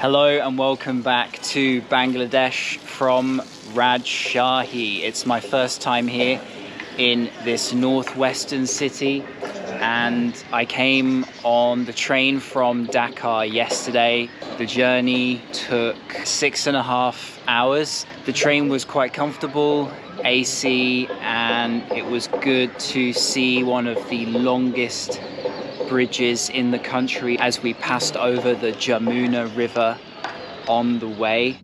Hello and welcome back to Bangladesh from Rajshahi. It's my first time here in this northwestern city, and I came on the train from Dhaka yesterday. The journey took 6.5 hours. The train was quite comfortable, AC, and it was good to see one of the longest bridges in the country as we passed over the Jamuna River on the way.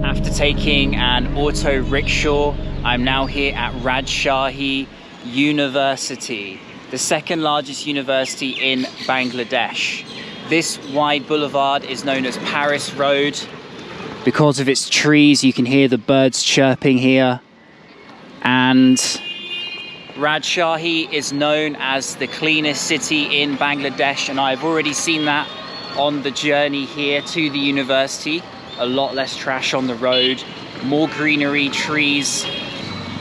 After taking an auto rickshaw, I'm now here at Rajshahi University, the second largest university in Bangladesh. This wide boulevard is known as Paris Road. Because of its trees, you can hear the birds chirping here. And Rajshahi is known as the cleanest city in Bangladesh, and I've already seen that on the journey here to the university. A lot less trash on the road, more greenery, trees.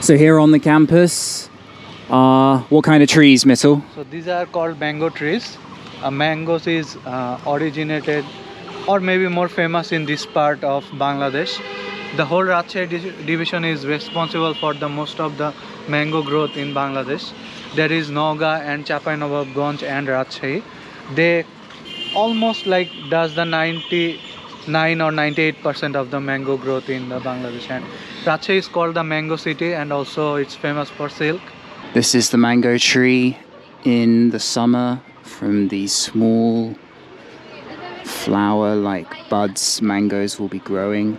So here on the campus are what kind of trees, Mittal? So these are called mango trees. Mangoes is originated or maybe more famous in this part of Bangladesh. The whole Rajshahi division is responsible for the most of the mango growth in Bangladesh. There is Noga and Chapainawabganj and Rajshahi. They almost like does the 99 or 98% of the mango growth in the Bangladesh. And Rajshahi is called the mango city, and also it's famous for silk. This is the mango tree in the summer. From these small flower-like buds, mangoes will be growing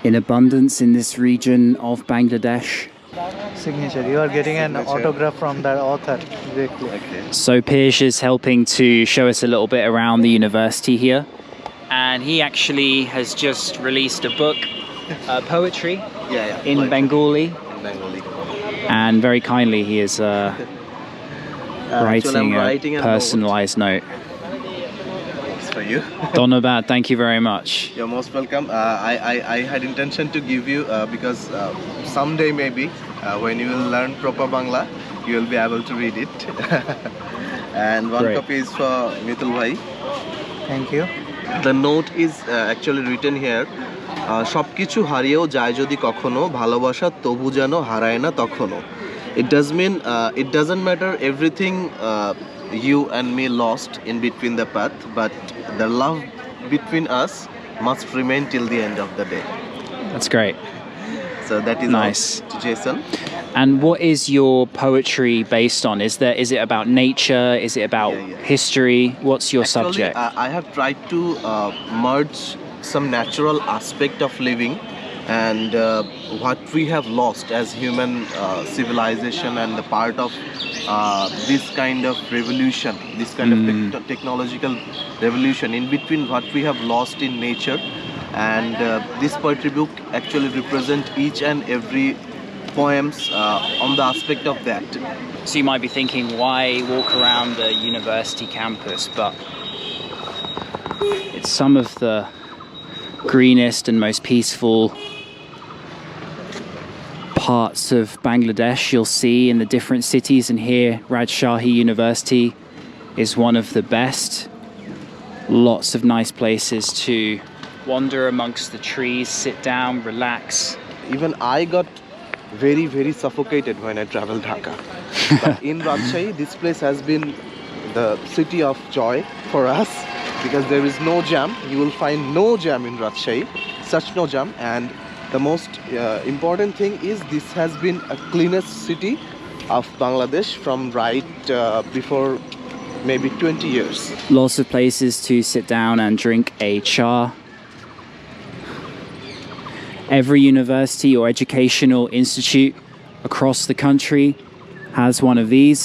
in abundance in this region of Bangladesh. Signature. You are getting an autograph from the author directly. Okay. So Piash is helping to show us a little bit around the university here, and he actually has just released a book, poetry in Bengali. And very kindly he is writing a personalized note. It's for you. Donabad, thank you very much. You're most welcome. I had intention to give you because someday maybe when you will learn proper Bangla, you will be able to read it. And one copy is for Mittal Bhai. Thank you. The note is actually written here. সবকিছু হারিয়েও যায় যদি কখনো ভালোবাসা তবু যেন হারায় না তখনো. It does mean it doesn't matter everything you and me lost in between the path, but the love between us must remain till the end of the day. That's great. So that is nice. Jason. And what is your poetry based on? Is it about nature? Is it about history? What's your subject? I have tried to merge some natural aspect of living and what we have lost as human civilization, and the part of this kind of revolution, this kind of technological revolution, in between what we have lost in nature. And this poetry book actually represent each and every poems on the aspect of that. So you might be thinking, why walk around the university campus? But it's some of the greenest and most peaceful parts of Bangladesh you'll see in the different cities, and here Rajshahi University is one of the best. Lots of nice places to wander amongst the trees, sit down, relax. Even I got very suffocated when I traveled Dhaka. But in Rajshahi, this place has been the city of joy for us because there is no jam. You will find no jam in Rajshahi, such no jam. And the most important thing is this has been a cleanest city of Bangladesh from before maybe 20 years. Lots of places to sit down and drink a cha. Every university or educational institute across the country has one of these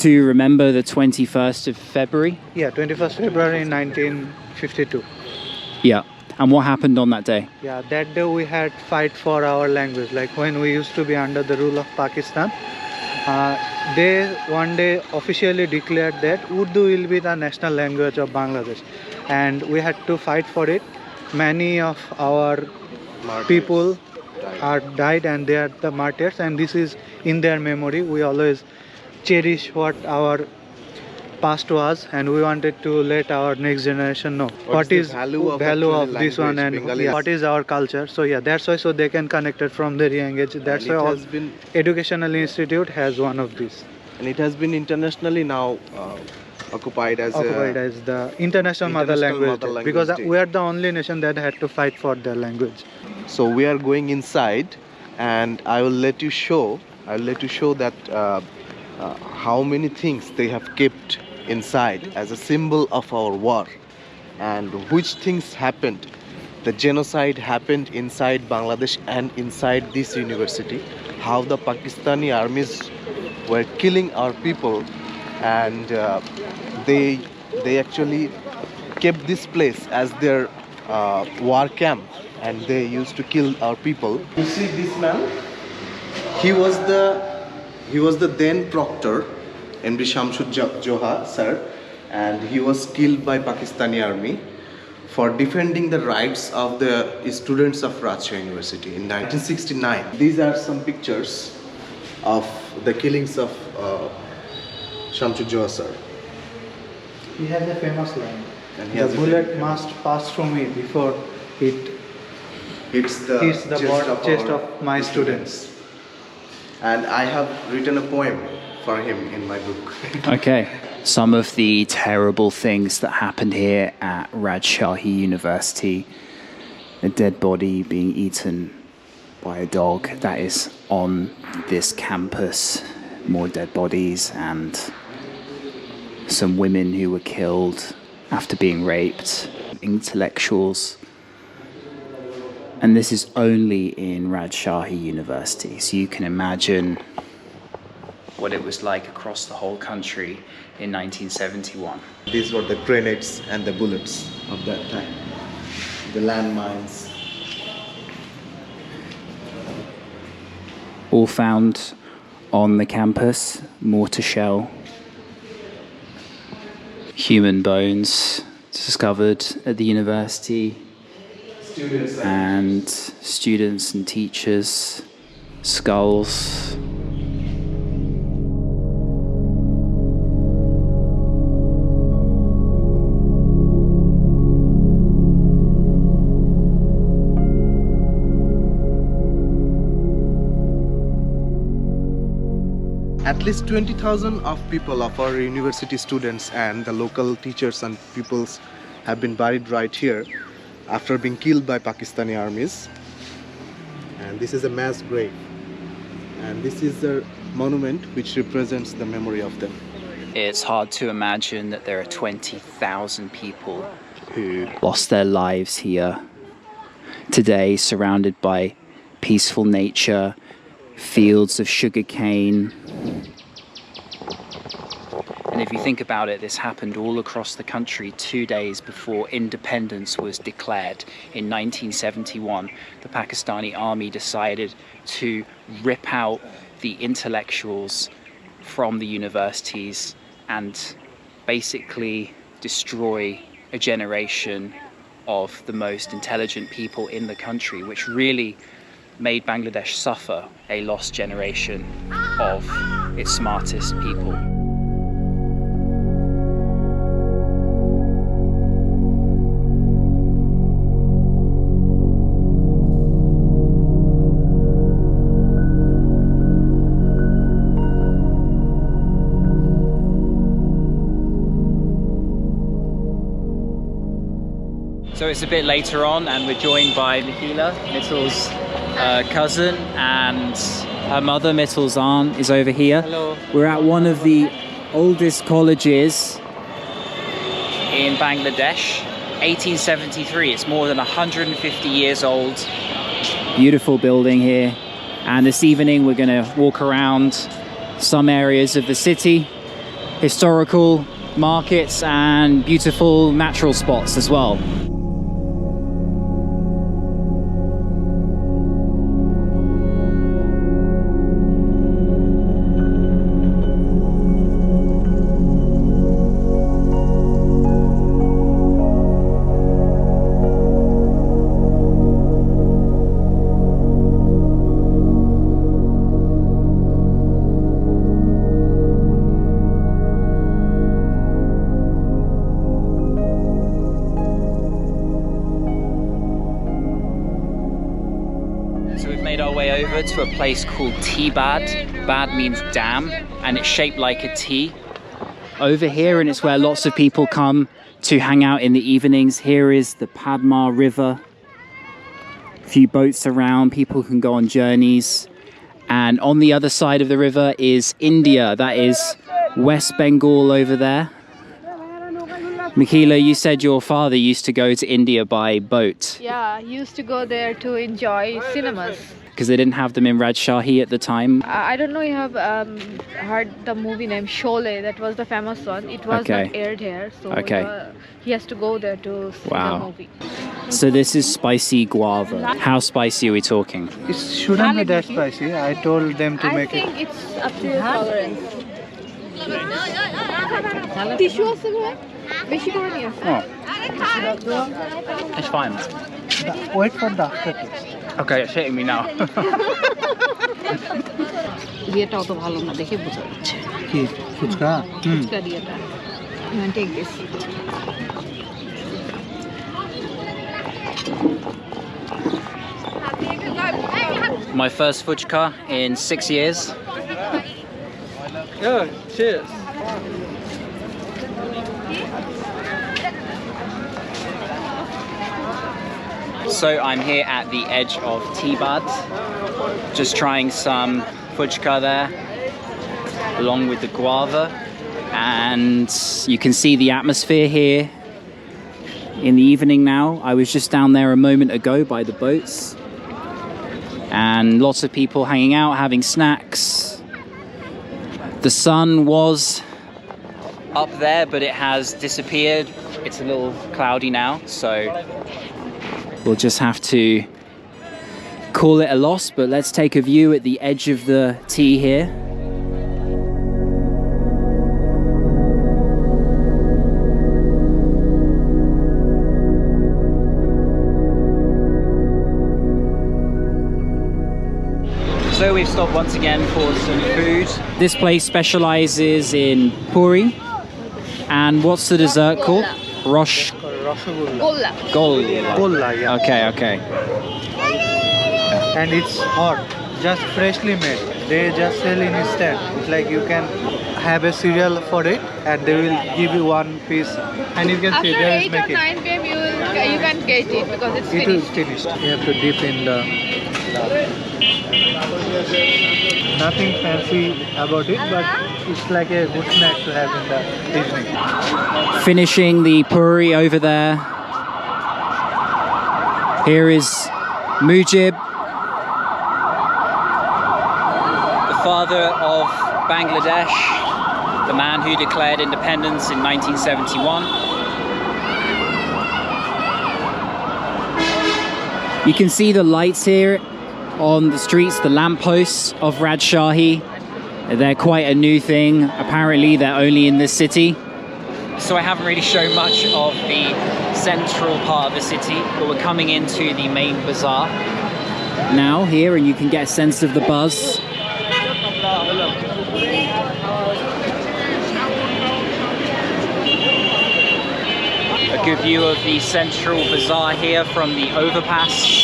to remember the 21st of February. Yeah, 21st February 1952. Yeah. And what happened on that day? Yeah, that day we had fight for our language. Like when we used to be under the rule of Pakistan, they one day officially declared that Urdu will be the national language of Bangladesh, and we had to fight for it. many of our Martyrs people died. are died and they are the martyrs, and this is in their memory. We always cherish what our past was, and we wanted to let our next generation know what is is the value of value of actually this one, and language, Bengali what is our culture. So yeah, that's why, so they can connect it from the young age. That's And why it all has been educational institute has one of these. and it has been internationally now occupied as The international mother International language, Mother Language because Day. we are the only nation that had to fight for their language. So we are going inside, and I will let you show that how many things they have kept inside as a symbol of our war, and which things happened. The genocide happened inside Bangladesh and inside this university. How the Pakistani armies were killing our people, and they actually kept this place as their war camp, and they used to kill our people. You see this man? He was the then proctor, MD Shamsud Joha sir, and he was killed by Pakistani army for defending the rights of the students of Rajshahi University in 1969. These are some pictures of the killings of Shamsud Joha sir. He has a famous line. And he The has a bullet famous- must pass through me before it It's the hits the chest our of my students. And I have written a poem for him in my book. Okay. Some of the terrible things that happened here at Rajshahi University. A dead body being eaten by a dog that is on this campus. More dead bodies, and some women who were killed after being raped. Intellectuals. And this is only in Rajshahi University. So you can imagine what it was like across the whole country in 1971. These were the grenades and the bullets of that time. The landmines. All found on the campus, mortar shell, human bones discovered at the university, and students and teachers, skulls. At least 20,000 of people of our university students and the local teachers and pupils have been buried right here after being killed by Pakistani armies. And this is a mass grave. And this is the monument which represents the memory of them. It's hard to imagine that there are 20,000 people who lost their lives here today, surrounded by peaceful nature, fields of sugarcane. And if you think about it, this happened all across the country 2 days before independence was declared in 1971. The Pakistani army decided to rip out the intellectuals from the universities and basically destroy a generation of the most intelligent people in the country, which really made Bangladesh suffer a lost generation of its smartest people. So it's a bit later on, and we're joined by Michaela, Mittel's cousin, and her mother, Mittel's aunt, is over here. Hello. We're at one of the oldest colleges in Bangladesh, 1873. It's more than 150 years old. Beautiful building here. And this evening we're going to walk around some areas of the city, historical markets and beautiful natural spots as well. made our way over to a place called Tea Bad. Bad means dam, and it's shaped like a T. Over here, and it's where lots of people come to hang out in the evenings. Here is the Padma River. A few boats around, people can go on journeys. And on the other side of the river is India. That is West Bengal over there. Michaela, you said your father used to go to India by boat. Yeah, he used to go there to enjoy cinemas. Because they didn't have them in Rajshahi at the time. I don't know if you have heard the movie name Sholay. That was the famous one. It was not aired here, so he has to go there to see the movie. So this is spicy guava. How spicy are we talking? It shouldn't be that spicy. I told them to make it. I think it's up to your tolerance. Tissue also there? Beshi kore niye asho? It's fine. Wait for the aftertaste. Okay, it's hitting me now. Dieta to bhalo na dekhe bujha jacche. Ki fuchka? Fuchka dieta. You want to take this? My first fuchka in 6 years. Yeah, cheers. So I'm here at the edge of Tea Bad, just trying some fuchka there, along with the guava. And you can see the atmosphere here in the evening now. I was just down there a moment ago by the boats. And lots of people hanging out, having snacks. The sun was up there, but it has disappeared. It's a little cloudy now, so we'll just have to call it a loss. But let's take a view at the edge of the tea here. So we've stopped once again for some food. This place specializes in Puri. And what's the dessert called? Golla. Golla, yeah. Okay. And it's hot, just freshly made. They just sell in a stand. It's like you can have a cereal for it, and they will give you one piece, and you can see After there is 8 or making. 9 p.m. you can't get it because it's It is finished. finished. You have to dip in the. Nothing fancy about it, but it's like a good snack to have in the evening. Finishing the puri over there. Here is Mujib, the father of Bangladesh, the man who declared independence in 1971. You can see the lights here on the streets, the lampposts of Rajshahi. They're quite a new thing. Apparently they're only in this city. So I haven't really shown much of the central part of the city, but we're coming into the main bazaar now here, and you can get a sense of the buzz. A good view of the central bazaar here from the overpass.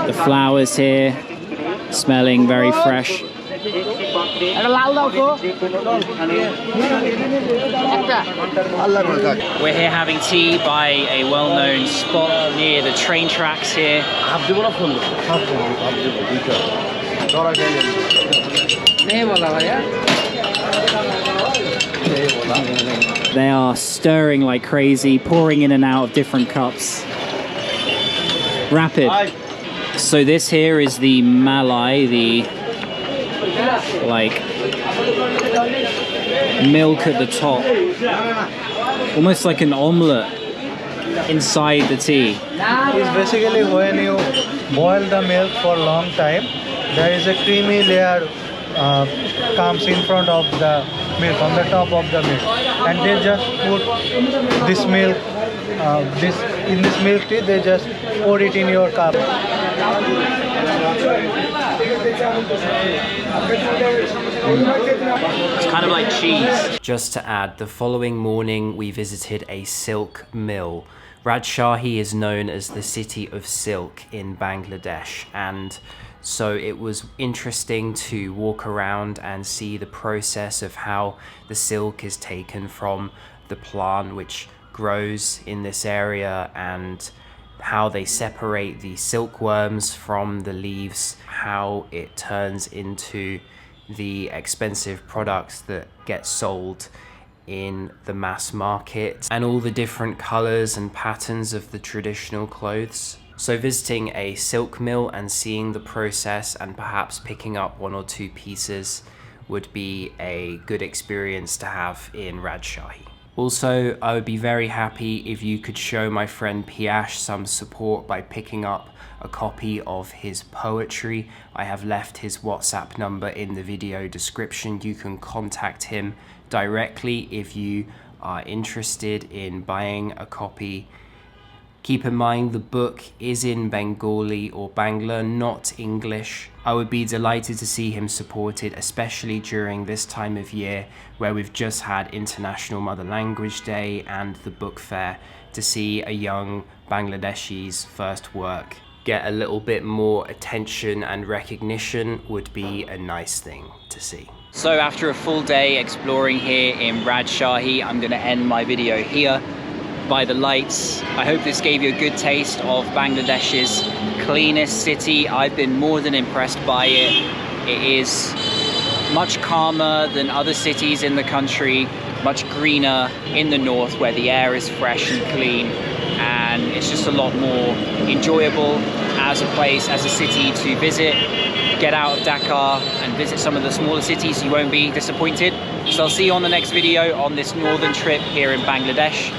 The flowers here smelling very fresh. We're here having tea by a well-known spot near the train tracks here. They are stirring like crazy, pouring in and out of different cups. Rapid. So this here is the malai, the like milk at the top, almost like an omelette inside the tea. It's basically when you boil the milk for a long time, there is a creamy layer comes in front of the milk, on the top of the milk, and they just put this milk, this in this milk tea, they just pour it in your cup. It's kind of like cheese. Just to add, the following morning we visited a silk mill. Rajshahi is known as the city of silk in Bangladesh, and so it was interesting to walk around and see the process of how the silk is taken from the plant which grows in this area, and how they separate the silkworms from the leaves, how it turns into the expensive products that get sold in the mass market, and all the different colors and patterns of the traditional clothes. So visiting a silk mill and seeing the process and perhaps picking up 1 or 2 pieces would be a good experience to have in Rajshahi. Also, I would be very happy if you could show my friend Piash some support by picking up a copy of his poetry. I have left his WhatsApp number in the video description. You can contact him directly if you are interested in buying a copy. Keep in mind the book is in Bengali or Bangla, not English. I would be delighted to see him supported, especially during this time of year where we've just had International Mother Language Day and the book fair, to see a young Bangladeshi's first work get a little bit more attention and recognition would be a nice thing to see. So after a full day exploring here in Rajshahi, I'm going to end my video here by the lights. I hope this gave you a good taste of Bangladesh's cleanest city. I've been more than impressed by it. It is much calmer than other cities in the country, much greener in the north where the air is fresh and clean, and it's just a lot more enjoyable as a place, as a city to visit. Get out of Dhaka and visit some of the smaller cities, you won't be disappointed. So I'll see you on the next video on this northern trip here in Bangladesh.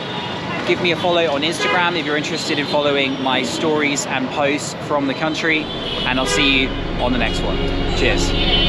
Give me a follow on Instagram if you're interested in following my stories and posts from the country, and I'll see you on the next one. Cheers.